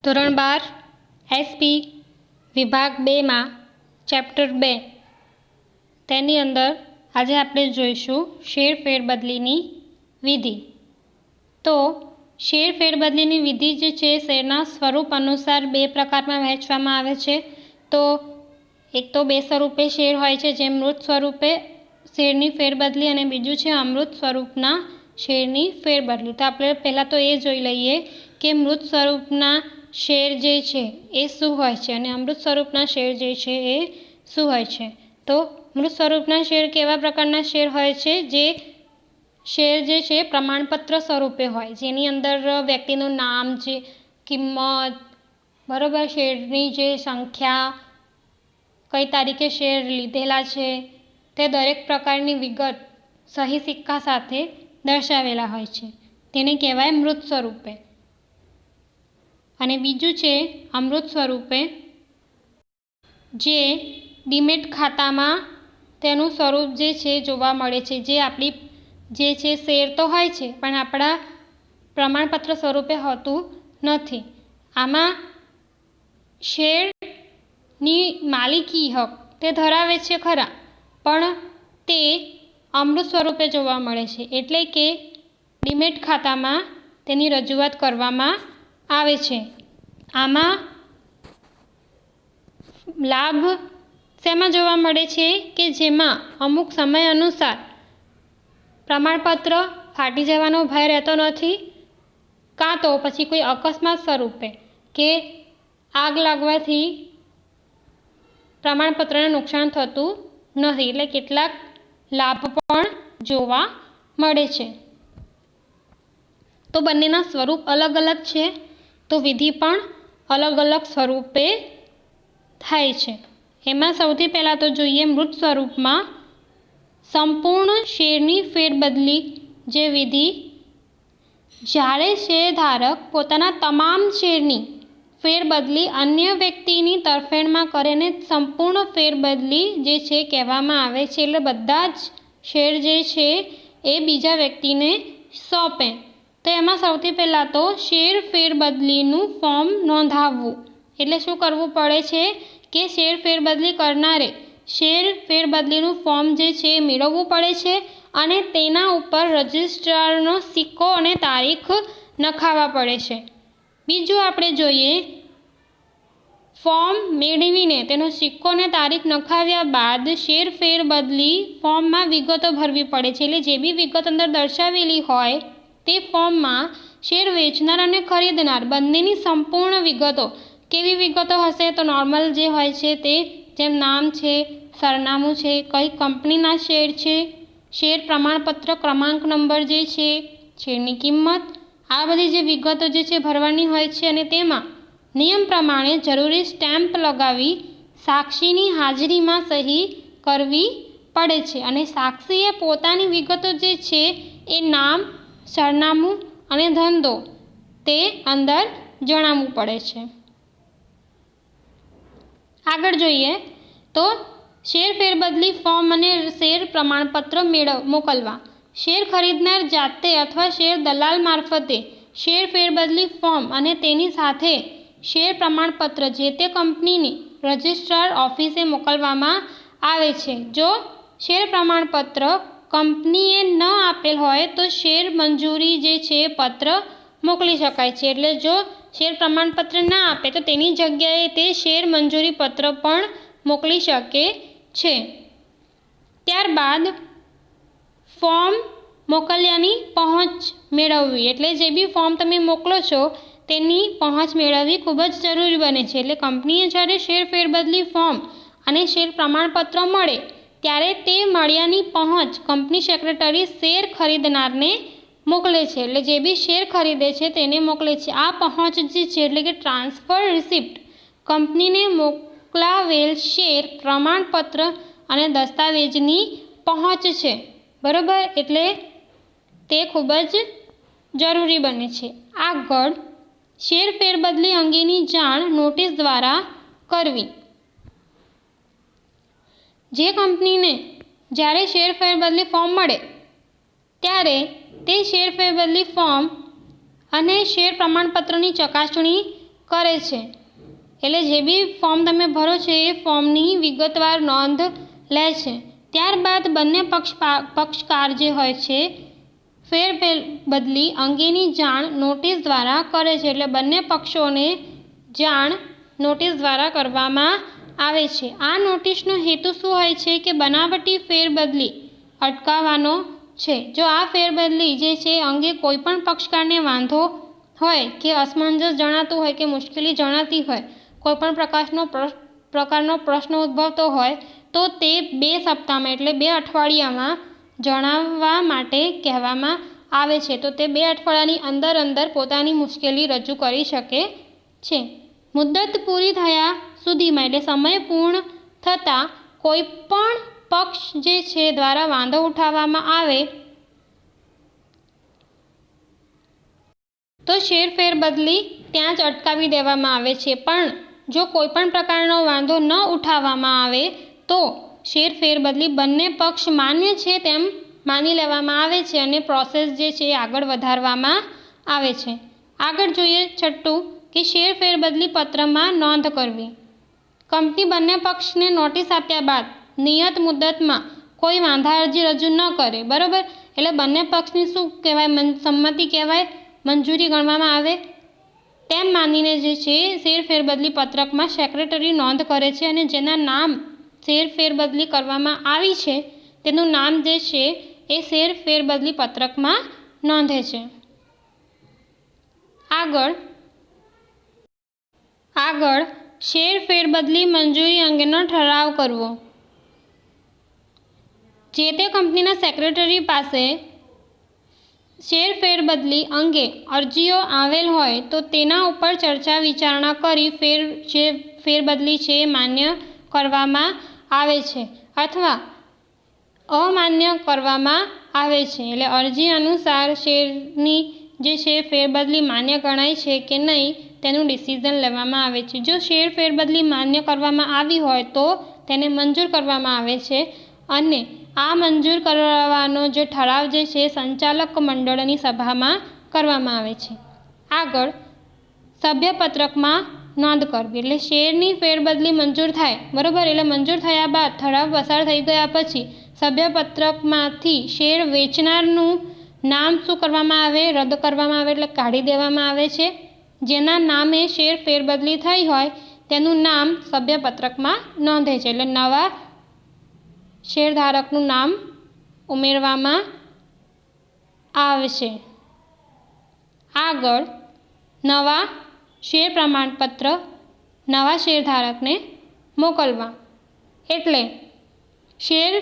ધોરણ 12 એસપી વિભાગ 2માં ચેપ્ટર 2 તેની અંદર આજે આપણે જોઈશું શેર ફેરબદલીની વિધિ। તો શેર ફેરબદલીની વિધિ જે છે શેરના સ્વરૂપ અનુસાર બે પ્રકારમાં વહેંચવામાં આવે છે। તો એક તો બે સ્વરૂપે શેર હોય છે, જે મૃત સ્વરૂપે શેરની ફેરબદલી અને બીજું છે અમૃત સ્વરૂપના શેરની ફેરબદલી। તો આપણે પહેલાં તો એ જોઈ લઈએ કે મૃત સ્વરૂપના શેર જે છે એ શું હોય છે અને અમૃત સ્વરૂપના શેર જે છે એ શું હોય છે। તો મૃત સ્વરૂપના શેર કેવા પ્રકારના શેર હોય છે? જે શેર જે છે પ્રમાણપત્ર સ્વરૂપે હોય, જેની અંદર વ્યક્તિનું નામ છે, કિંમત, બરાબર, શેરની જે સંખ્યા, કઈ તારીખે શેર લીધેલા છે તે દરેક પ્રકારની વિગત સહી સિક્કા સાથે દર્શાવેલા હોય છે, તેને કહેવાય મૃત સ્વરૂપે। અને બીજું છે અમૃત સ્વરૂપે, જે ડીમેટ ખાતામાં તેનું સ્વરૂપ જે છે જોવા મળે છે, જે આપણી જે છે શેર તો હોય છે પણ આપણા પ્રમાણપત્ર સ્વરૂપે હોતું નથી। આમાં શેરની માલિકી હક તે ધરાવે છે ખરા, પણ તે અમૃત સ્વરૂપે જોવા મળે છે, એટલે કે ડીમેટ ખાતામાં તેની રજૂઆત કરવામાં આવે છે। આમાં લાભ શેમાં જોવા મળે છે કે જેમાં અમુક સમય અનુસાર પ્રમાણપત્ર ફાટી જવાનો ભય રહેતો નથી, કાં તો પછી કોઈ અકસ્માત સ્વરૂપે કે આગ લાગવાથી પ્રમાણપત્રને નુકસાન થતું નથી, એટલે કેટલાક લાભ પણ જોવા મળે છે। તો બંનેના સ્વરૂપ અલગ અલગ છે, તો વિધિ પણ અલગ અલગ સ્વરૂપે થાય છે। એમાં સૌથી પહેલાં તો જોઈએ મૃત સ્વરૂપમાં સંપૂર્ણ શેરની ફેરબદલી જે વિધિ, જ્યારે શેરધારક પોતાના તમામ શેરની ફેરબદલી અન્ય વ્યક્તિની તરફેણમાં કરે સંપૂર્ણ ફેરબદલી જે છે કહેવામાં આવે છે। એટલે બધા જ શેર જે છે એ બીજા વ્યક્તિને સોંપે। તો એમાં સૌથી પહેલાં તો શેર ફેરબદલીનું ફોર્મ નોંધાવવું। એટલે શું કરવું પડે છે કે શેર ફેરબદલી કરનારે શેર ફેરબદલીનું ફોર્મ જે છે એ મેળવવું પડે છે અને તેના ઉપર રજિસ્ટ્રારનો સિક્કો અને તારીખ નખાવવા પડે છે। બીજું આપણે જોઈએ, ફોર્મ મેળવીને તેનો સિક્કો અને તારીખ નખાવ્યા બાદ શેર ફેરબદલી ફોર્મમાં વિગતો ભરવી પડે છે। એટલે જે બી વિગત અંદર દર્શાવેલી હોય તે ફોર્મમાં શેર વેચનાર અને ખરીદનાર બંનેની સંપૂર્ણ વિગતો, કેવી વિગતો હશે? તો નોર્મલ જે હોય છે તે, જેમ નામ છે, સરનામું છે, કઈ કંપનીના શેર છે, શેર પ્રમાણપત્ર ક્રમાંક નંબર જે છે, શેરની કિંમત, આ બધી જે વિગતો જે છે ભરવાની હોય છે અને તેમાં નિયમ પ્રમાણે જરૂરી સ્ટેમ્પ લગાવી સાક્ષીની હાજરીમાં સહી કરવી પડે છે અને સાક્ષીએ પોતાની વિગતો જે છે એ નામ, સરનામું અને ધંધો તે અંદર જણાવવું પડે છે। આગળ જોઈએ તો શેર ફેરબદલી ફોર્મ અને શેર પ્રમાણપત્ર મોકલવા। શેર ખરીદનાર જાતે અથવા શેર દલાલ મારફતે શેર ફેરબદલી ફોર્મ અને તેની સાથે શેર પ્રમાણપત્ર જે તે કંપનીની રજિસ્ટ્રાર ઓફિસે મોકલવામાં આવે છે। જો શેર પ્રમાણપત્ર કંપનીએ ન આપેલ હોય તો શેર મંજૂરી જે છે પત્ર મોકલી શકાય છે। એટલે જો શેર પ્રમાણપત્ર ના આપે તો તેની જગ્યાએ તે શેર મંજૂરી પત્ર પણ મોકલી શકે છે। ત્યારબાદ ફોર્મ મોકલ્યાની પહોંચ મેળવવી। એટલે જે બી ફોર્મ તમે મોકલો છો તેની પહોંચ મેળવવી ખૂબ જ જરૂરી બને છે। એટલે કંપનીએ જ્યારે શેર ફેરબદલી ફોર્મ અને શેર પ્રમાણપત્ર મળે ત્યારે તે મળ્યાની પહોંચ કંપની સેક્રેટરી શેર ખરીદનારને મોકલે છે। એટલે જે બી શેર ખરીદે છે તેને મોકલે છે। આ પહોંચ જે છે એટલે કે ટ્રાન્સફર રિસિપ્ટ કંપનીને મોકલાવેલ શેર પ્રમાણપત્ર અને દસ્તાવેજની પહોંચ છે, બરાબર, એટલે તે ખૂબ જ જરૂરી બને છે। આગળ શેર ફેરબદલી અંગેની જાણ નોટિસ દ્વારા કરવી। જે કંપનીને જ્યારે શેર ફેરબદલી ફોર્મ મળે ત્યારે તે શેર ફેરબદલી ફોર્મ અને શેર પ્રમાણપત્રની ચકાસણી કરે છે. એટલે જે બી ફોર્મ તમે ભરો છો એ ફોર્મની વિગતવાર નોંધ લે છે. ત્યારબાદ બંને પક્ષકાર જે હોય છે ફેરબદલી અંગેની જાણ નોટિસ દ્વારા કરે છે. એટલે બંને પક્ષોને જાણ નોટિસ દ્વારા કરવામાં આવે છે. આ નોટિસનો હેતુ શું હોય છે કે બનાવટી ફેરબદલી અટકાવવાનો છે. જો આ ફેરબદલી જે છે અંગે કોઈપણ પક્ષકારને વાંધો હોય કે અસમંજસ જણાતું હોય કે મુશ્કેલી જણાતી હોય, કોઈપણ પ્રકારનો પ્રશ્ન ઉદ્ભવતો હોય તો તે 2 સપ્તાહમાં એટલે 2 અઠવાડિયામાં જણાવવા માટે કહેવામાં આવે છે. તો તે 2 અઠવાડિયાની અંદર પોતાની મુશ્કેલી રજૂ કરી શકે છે. મુદ્દત પૂરી થયા સુધીમાં એટલે સમય પૂર્ણ થતાં કોઈપણ પક્ષ જે છે દ્વારા વાંધો ઉઠાવવામાં આવે તો ફેરબદલી ત્યાં જ અટકાવી દેવામાં આવે છે. પણ જો કોઈપણ પ્રકારનો વાંધો ન ઉઠાવવામાં આવે તો ફેરબદલી બંને પક્ષ માન્ય છે તેમ માની લેવામાં આવે છે અને પ્રોસેસ જે છે એ આગળ વધારવામાં આવે છે. આગળ જોઈએ 6 કે ફેરબદલી પત્રમાં નોંધ કરવી. કંપની બંને પક્ષને નોટિસ આપ્યા બાદ નિયત મુદતમાં કોઈ વાંધા અરજી રજૂ ન કરે, બરાબર. એટલે બંને પક્ષની શું કહેવાય, સંમતિ કહેવાય, મંજૂરી ગણવામાં આવે તેમ માનીને જે છે ફેરબદલી પત્રકમાં સેક્રેટરી નોંધ કરે છે અને જેના નામ ફેરબદલી કરવામાં આવી છે તેનું નામ જે છે એ ફેરબદલી પત્રકમાં નોંધે છે. આગળ ફેરબદલી મંજૂરી અંગેનો ઠરાવ કરવો. જે તે કંપનીના સેક્રેટરી પાસે ફેરબદલી અંગે અરજીઓ આવેલ હોય તો તેના ઉપર ચર્ચા વિચારણા કરી ફેરબદલી છે માન્ય કરવામાં આવે છે અથવા અમાન્ય કરવામાં આવે છે. એટલે અરજી અનુસાર શેરની જે છે ફેરબદલી માન્ય ગણાય છે કે નહીં તેનું ડિસિઝન લેવામાં આવે છે. જો ફેરબદલી માન્ય કરવામાં આવી હોય તો તેને મંજૂર કરવામાં આવે છે અને આ મંજૂર કરવાનો જે ઠરાવ જે છે સંચાલક મંડળની સભામાં કરવામાં આવે છે. આગળ સભ્યપત્રકમાં નોંધ કરવી. એટલે શેરની ફેરબદલી મંજૂર થાય, બરાબર. એટલે મંજૂર થયા બાદ ઠરાવ પસાર થઈ ગયા પછી સભ્યપત્રકમાંથી શેર વેચનારનું નામ શું કરવામાં આવે, રદ કરવામાં આવે એટલે કાઢી દેવામાં આવે છે. જેના નામે ફેરબદલી થઈ હોય તેનું નામ સભ્યપત્રકમાં નોંધે છે. એટલે નવા શેરધારકનું નામ ઉમેરવામાં આવશે. આગળ નવા શેર પ્રમાણપત્ર નવા શેરધારકને મોકલવા. એટલે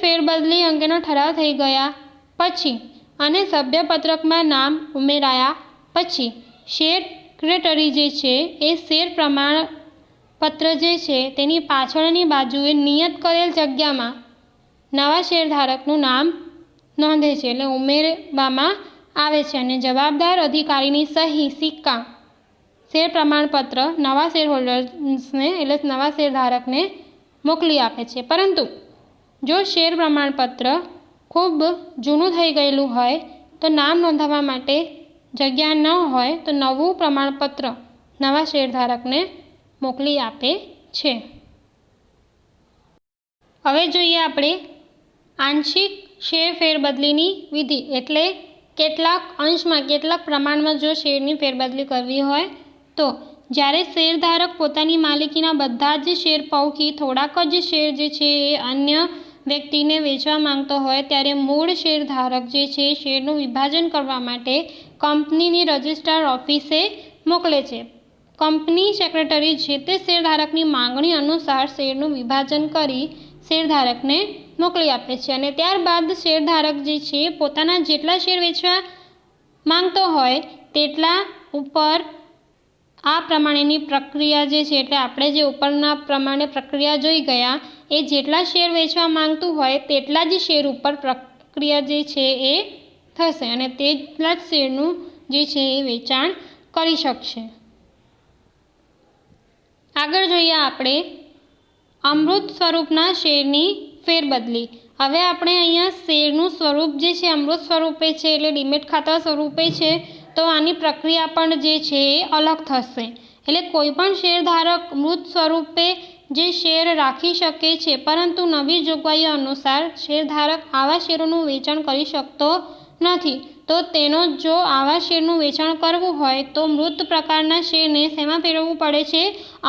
ફેરબદલી અંગેનો ઠરાવ થઈ ગયા પછી અને સભ્યપત્રકમાં નામ ઉમેરાયા પછી સેક્રેટરી જે છે એ શેર પ્રમાણપત્ર જે છે તેની પાછળની બાજુએ નિયત કરેલ જગ્યામાં નવા શેરધારકનું નામ નોંધે છે. એટલે ઉમેરવામાં આવે છે અને જવાબદાર અધિકારીની સહી સિક્કા શેર પ્રમાણપત્ર નવા શેરહોલ્ડર્સને એટલે નવા શેરધારકને મોકલી આપે છે. પરંતુ જો શેર પ્રમાણપત્ર ખૂબ જૂનું થઈ ગયેલું હોય તો નામ નોંધાવવા માટે જગ્યા ન હોય તો નવું પ્રમાણપત્ર નવા શેરધારકને મોકલી આપે છે. હવે જોઈએ આપણે આંશિક ફેરબદલીની વિધિ. એટલે કેટલાક અંશમાં કેટલાક પ્રમાણમાં જો શેરની ફેરબદલી કરવી હોય તો જ્યારે શેરધારક પોતાની માલિકીના બધા જ શેર પૈકી થોડાક જ શેર જે છે એ અન્ય વ્યક્તિને વેચવા માંગતો હોય ત્યારે મૂળ શેરધારક જે છે શેરનું વિભાજન કરવા માટે કંપનીની રજિસ્ટ્રાર ઓફિસે મોકલે છે. કંપની સેક્રેટરી છે તે શેરધારકની માંગણી અનુસાર શેરનું વિભાજન કરી શેરધારકને મોકલી આપે છે અને ત્યારબાદ શેરધારક જે છે પોતાના જેટલા શેર વેચવા માંગતો હોય તેટલા ઉપર આ પ્રમાણેની પ્રક્રિયા જે છે એટલે આપણે જે ઉપરના પ્રમાણે પ્રક્રિયા જોઈ ગયા એ જેટલા શેર વેચવા માંગતું હોય તેટલા જ શેર ઉપર પ્રક્રિયા જે છે એ થશે અને તેટલા જ શેરનું જે છે એ વેચાણ કરી શકશે. આગળ જોઈએ આપણે અમૃત સ્વરૂપના શેરની ફેરબદલી. હવે આપણે અહીંયા શેરનું સ્વરૂપ જે છે અમૃત સ્વરૂપે છે એટલે ડીમેટ ખાતા સ્વરૂપે છે તો આની પ્રક્રિયા પણ જે છે એ અલગ થશે. એટલે કોઈપણ શેરધારક મૃત સ્વરૂપે જે શેર રાખી શકે છે, પરંતુ નવી જોગવાઈઓ અનુસાર શેરધારક આવા શેરોનું વેચાણ કરી શકતો નથી. તો તેનો જો આવા શેરનું વેચાણ કરવું હોય તો મૃત પ્રકારના શેરને શેમાં ફેરવવું પડે છે?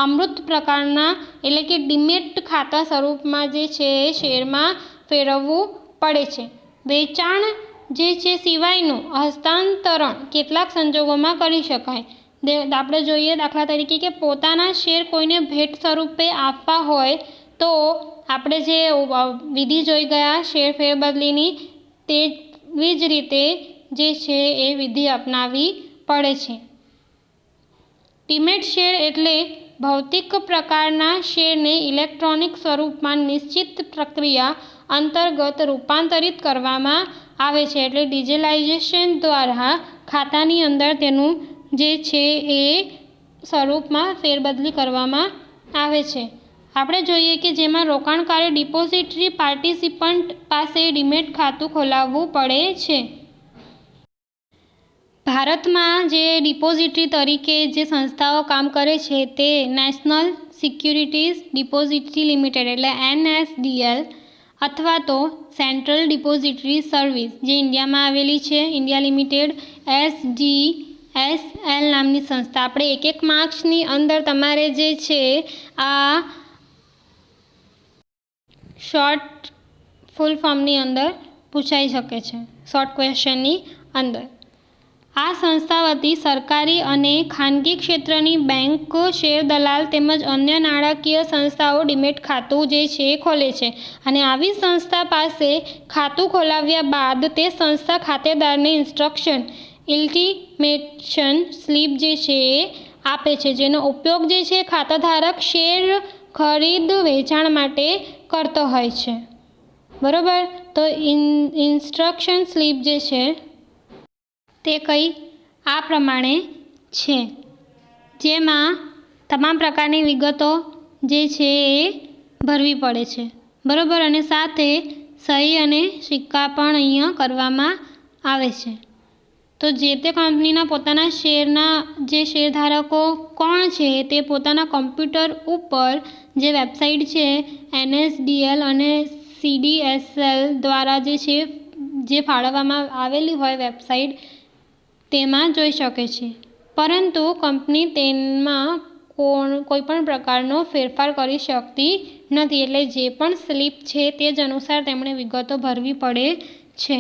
અમૃત પ્રકારના એટલે કે ડીમેટ ખાતા સ્વરૂપમાં જે છે એ શેરમાં ફેરવવું પડે છે. વેચાણ જે છે સિવાયનું હસ્તાંતરણ કેટલાક સંજોગોમાં કરી શકાય. આપણે જોઈએ દાખલા તરીકે કે પોતાના શેર કોઈને ભેટ સ્વરૂપે આપવા હોય તો આપણે જે વિધિ જોઈ ગયા શેર ફેરબદલીની, તેવી જ રીતે જે છે એ વિધિ અપનાવવી પડે છે. ડીમેટ શેર એટલે ભૌતિક પ્રકારના શેરને ઇલેક્ટ્રોનિક સ્વરૂપમાં નિશ્ચિત પ્રક્રિયા અંતર્ગત રૂપાંતરિત કરવામાં આવે છે. એટલે ડિજિટલાઇઝેશન દ્વારા ખાતાની અંદર તેનું જે છે એ સ્વરૂપમાં ફેરબદલી કરવામાં આવે છે. આપણે જોઈએ કે જેમાં રોકાણકારે ડિપોઝિટરી પાર્ટિસિપન્ટ પાસે ડીમેટ ખાતું ખોલાવવું પડે છે. ભારતમાં જે ડિપોઝિટરી તરીકે જે સંસ્થાઓ કામ કરે છે તે નેશનલ સિક્યુરિટીઝ ડિપોઝિટરી લિમિટેડ એટલે NSDL અથવા તો સેન્ટ્રલ ડિપોઝિટરી સર્વિસ જે ઇન્ડિયામાં આવેલી છે, ઇન્ડિયા લિમિટેડ SDSL નામની સંસ્થા. આપણે એક માર્ક્સની અંદર તમારે જે છે આ શોર્ટ ફૂલ ફોર્મની અંદર પૂછાઈ શકે છે, શોર્ટ ક્વેશ્ચનની અંદર. આ સંસ્થા વતી સરકારી અને ખાનગી ક્ષેત્રની બેંક, શેર દલાલ તેમજ અન્ય નાણાકીય સંસ્થાઓ ડીમેટ ખાતું જે છે એ ખોલે છે અને આવી સંસ્થા પાસે ખાતું ખોલાવ્યા બાદ તે સંસ્થા ખાતેદારને ઇન્સ્ટ્રક્શન ઇન્ટિમેશન સ્લિપ જે છે એ આપે છે, જેનો ઉપયોગ જે છે ખાતાધારક શેર ખરીદ વેચાણ માટે કરતો હોય છે. બરાબર. તો ઇન્સ્ટ્રક્શન સ્લિપ જે છે તે કંઈ આ પ્રમાણે છે, જેમાં તમામ પ્રકારની વિગતો જે છે એ ભરવી પડે છે. બરાબર. અને સાથે સહી અને સિક્કા પણ અહીંયા કરવામાં આવે છે. તો જે તે કંપનીના પોતાના શેરના જે શેરધારકો કોણ છે તે પોતાના કમ્પ્યુટર ઉપર જે વેબસાઇટ છે NSDL અને CDSL દ્વારા જે છે જે ફાળવવામાં આવેલી હોય વેબસાઇટ તેમાં જોઈ શકે છે. પરંતુ કંપની તેમાં કોઈપણ પ્રકારનો ફેરફાર કરી શકતી નથી. એટલે જે પણ સ્લિપ છે તે જ અનુસાર તેમણે વિગતો ભરવી પડે છે.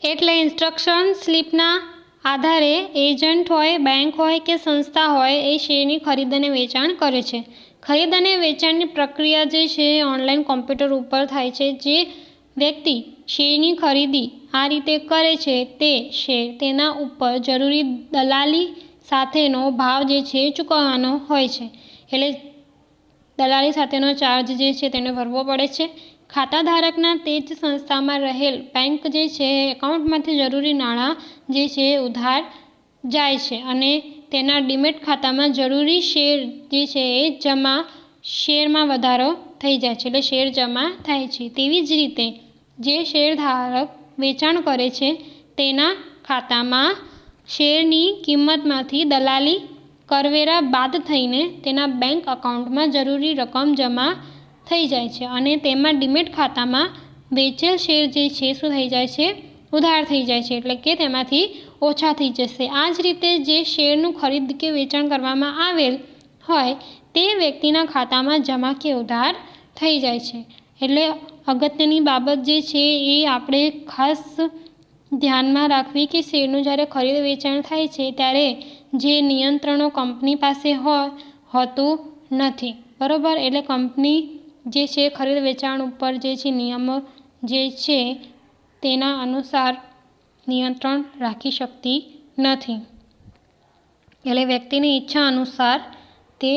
એટલે ઇન્સ્ટ્રક્શન સ્લિપના આધારે એજન્ટ હોય, બેંક હોય કે સંસ્થા હોય એ શેરની ખરીદ અને વેચાણ કરે છે. ખરીદ અને વેચાણની પ્રક્રિયા જે છે એ ઓનલાઈન કોમ્પ્યુટર ઉપર થાય છે. જે વ્યક્તિ શેરની ખરીદી આ રીતે કરે છે તે શેર તેના ઉપર જરૂરી દલાલી સાથેનો ભાવ જે છે ચૂકવવાનો હોય છે. એટલે દલાલી સાથેનો ચાર્જ જે છે તેને ભરવો પડે છે. ખાતાધારકના તે જ સંસ્થામાં રહેલ બેંક જે છે એકાઉન્ટમાંથી જરૂરી નાણાં જે છે ઉધાર જાય છે અને તેના ડીમેટ ખાતામાં જરૂરી શેર જે છે એ શેરમાં વધારો થઈ જાય છે, એટલે શેર જમા થાય છે. તેવી જ રીતે જે શેરધારક વેચાણ કરે છે તેના ખાતામાં શેરની કિંમતમાંથી દલાલી કરવેરા બાદ થઈને તેના બેંક એકાઉન્ટમાં જરૂરી રકમ જમા થઈ જાય છે અને તેમાં ડીમેટ ખાતામાં વેચેલ શેર જે છે શું થઈ જાય છે? ઉધાર થઈ જાય છે, એટલે કે તેમાંથી ઓછા થઈ જશે. આ જ રીતે જે શેરનું ખરીદ કે વેચાણ કરવામાં આવેલ હોય તે વ્યક્તિના ખાતામાં જમા કે ઉધાર થઈ જાય છે. એટલે અગત્યની બાબત જે છે એ આપણે ખાસ ધ્યાનમાં રાખવી કે શેરનું જ્યારે ખરીદ વેચાણ થાય છે ત્યારે જે નિયંત્રણો કંપની પાસે હોતું નથી. બરાબર. એટલે કંપની જે છે ખરીદ વેચાણ ઉપર જે છે નિયમો જે છે તેના અનુસાર નિયંત્રણ રાખી શકતી નથી. એટલે વ્યક્તિની ઈચ્છા અનુસાર તે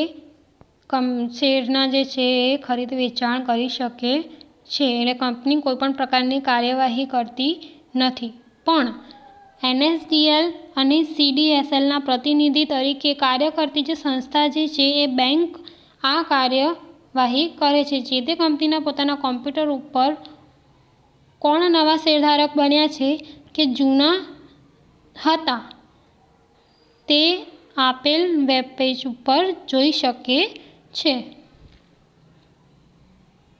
શેરના જે છે એ ખરીદ વેચાણ કરી શકે છે. એટલે કંપની કોઈપણ પ્રકારની કાર્યવાહી કરતી નથી. પણ NSDL અને CDSLના પ્રતિનિધિ તરીકે કાર્ય કરતી જે સંસ્થા જે છે એ બેંક આ કાર્યવાહી કરે છે. જે તે કંપનીના પોતાના કોમ્પ્યુટર ઉપર કોણ નવા શેરધારક બન્યા છે કે જૂના હતા તે આપેલ વેબ પેજ ઉપર જોઈ શકે છે.